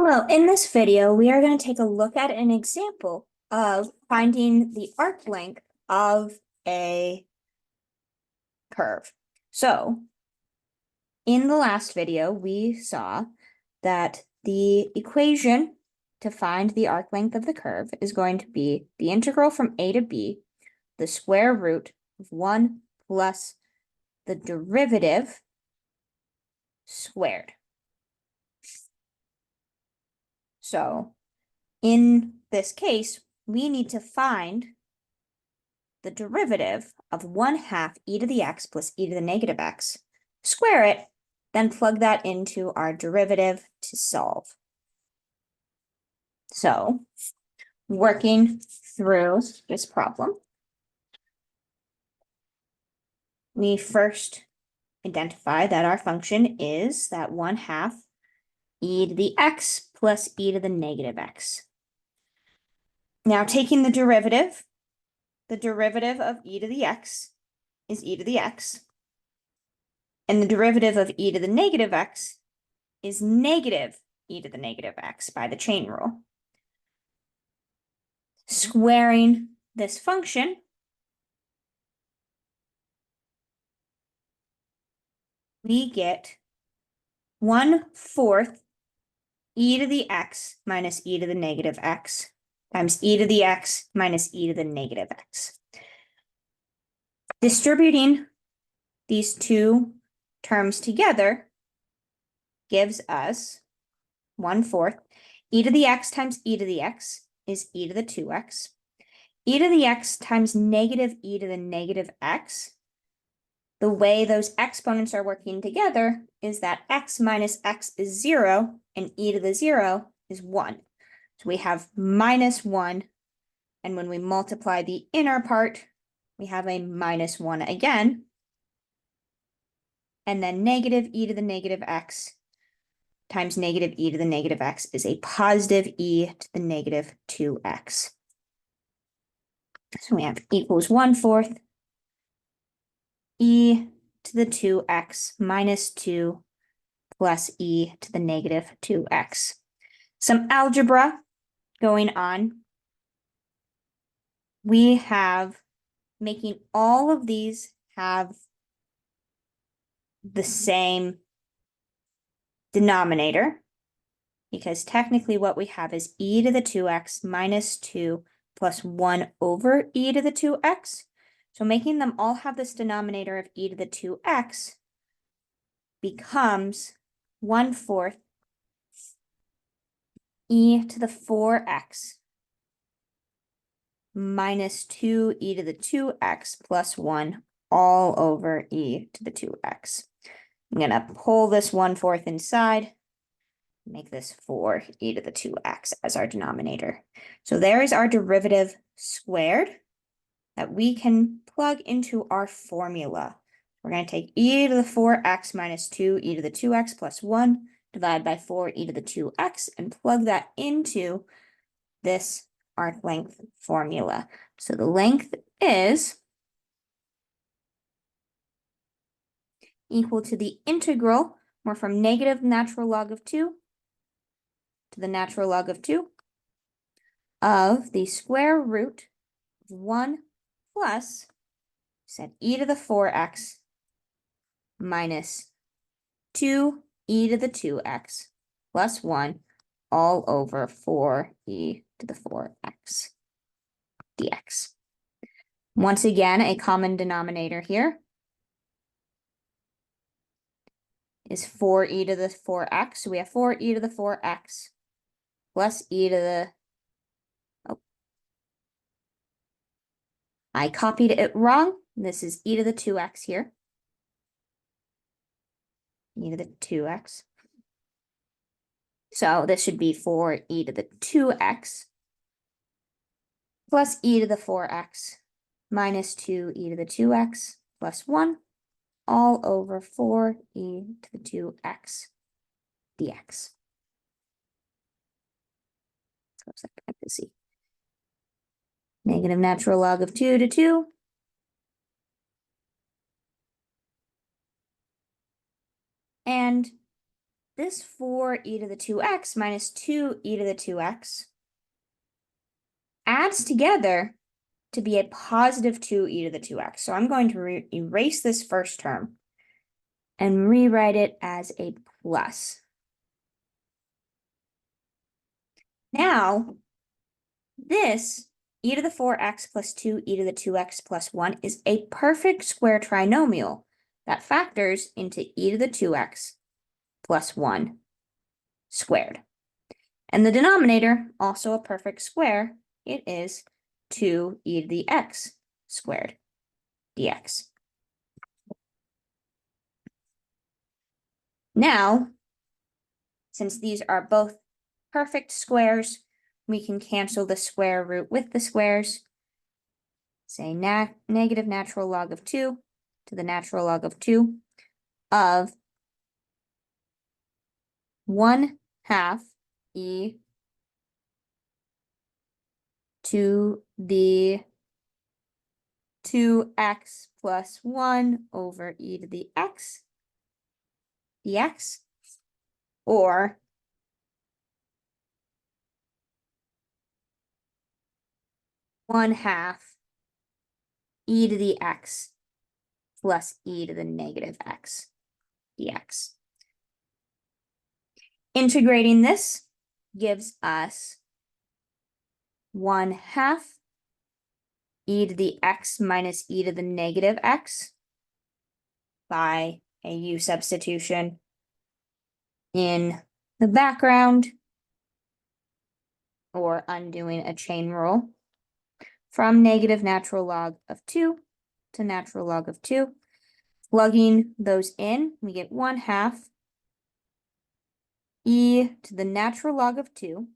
Hello, in this video, we are going to take a look at an example of finding the arc length of a curve. So, in the last video, we saw that the equation to find the arc length of the curve is going to be the integral from a to b, the square root of 1 plus the derivative squared. So, in this case, we need to find the derivative of 1/2 e to the x plus e to the negative x, square it, then plug that into our derivative to solve. So, working through this problem, we first identify that our function is that 1/2 e to the x plus e to the negative x. Now, taking the derivative of e to the x is e to the x, and the derivative of e to the negative x is negative e to the negative x by the chain rule. Squaring this function, we get 1/4 e to the x minus e to the negative x times e to the x minus e to the negative x. Distributing these two terms together gives us 1/4 e to the x times e to the x is e to the 2x. E to the x times negative e to the negative x, the way those exponents are working together is that x minus x is 0 and e to the 0 is 1. So we have -1, and when we multiply the inner part, we have a -1 again. And then negative e to the negative x times negative e to the negative x is a positive e to the negative 2x. So we have equals 1/4 e to the 2x minus 2 plus e to the negative 2x. Some algebra going on. We have making all of these have the same denominator, because technically what we have is e to the 2x minus 2 plus 1 over e to the 2x. So making them all have this denominator of e to the 2x becomes 1/4 e to the 4x minus 2 e to the 2x plus 1 all over e to the 2x. I'm going to pull this 1/4 inside, make this 4 e to the 2x as our denominator. So there is our derivative squared that we can plug into our formula. We're going to take e to the 4x minus 2 e to the 2x plus 1 divided by 4 e to the 2x and plug that into this arc length formula. So the length is equal to the integral, or from negative natural log of 2 to the natural log of 2 of the square root of 1 plus, said e to the 4x minus 2 e to the 2x plus 1 all over 4e to the 4x dx. Once again, a common denominator here is 4e to the 4x. So we have 4e to the 4x plus e to the, I copied it wrong. This is e to the 2x here. E to the 2x. So this should be 4e to the 2x plus e to the 4x minus 2e to the 2x plus 1 all over 4e to the 2x dx. Close that parenthesis. Negative natural log of 2 to 2. And this 4e to the 2x minus 2e to the 2x adds together to be a positive 2e to the 2x. So I'm going to erase this first term and rewrite it as a plus. Now, this e to the 4x plus 2e to the 2x plus 1 is a perfect square trinomial that factors into e to the 2x plus 1 squared. And the denominator, also a perfect square, it is 2e to the x squared dx. Now, since these are both perfect squares, we can cancel the square root with the squares. Say negative natural log of 2 to the natural log of 2 of 1/2 e to the 2x plus 1 over e to the x dx, or 1/2 e to the x plus e to the negative x dx. Integrating this gives us 1/2 e to the x minus e to the negative x by a u substitution in the background, or undoing a chain rule, from negative natural log of 2 to natural log of 2. Plugging those in, we get 1/2 e to the natural log of 2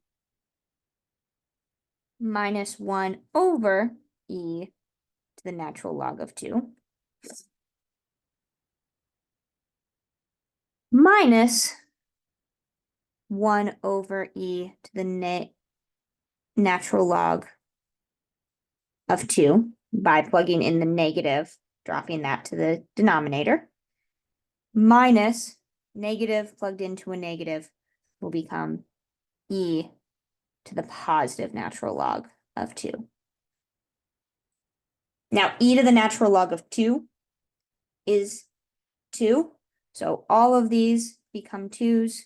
minus 1 over e to the natural log of 2 minus 1 over e to the natural log of 2 by plugging in the negative, dropping that to the denominator, minus negative plugged into a negative will become e to the positive natural log of 2. Now, e to the natural log of 2 is 2, so all of these become 2's.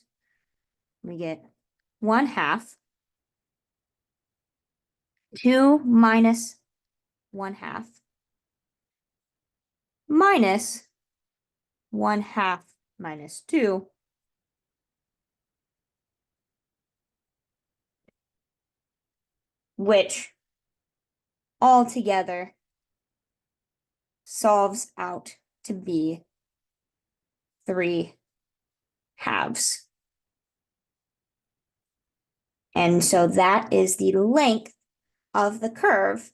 We get 1/2. 2 minus 1/2 minus 1/2 minus 2, which altogether solves out to be 3/2. And so that is the length of the curve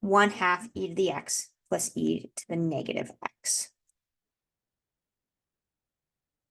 1/2 e to the x plus e to the negative x.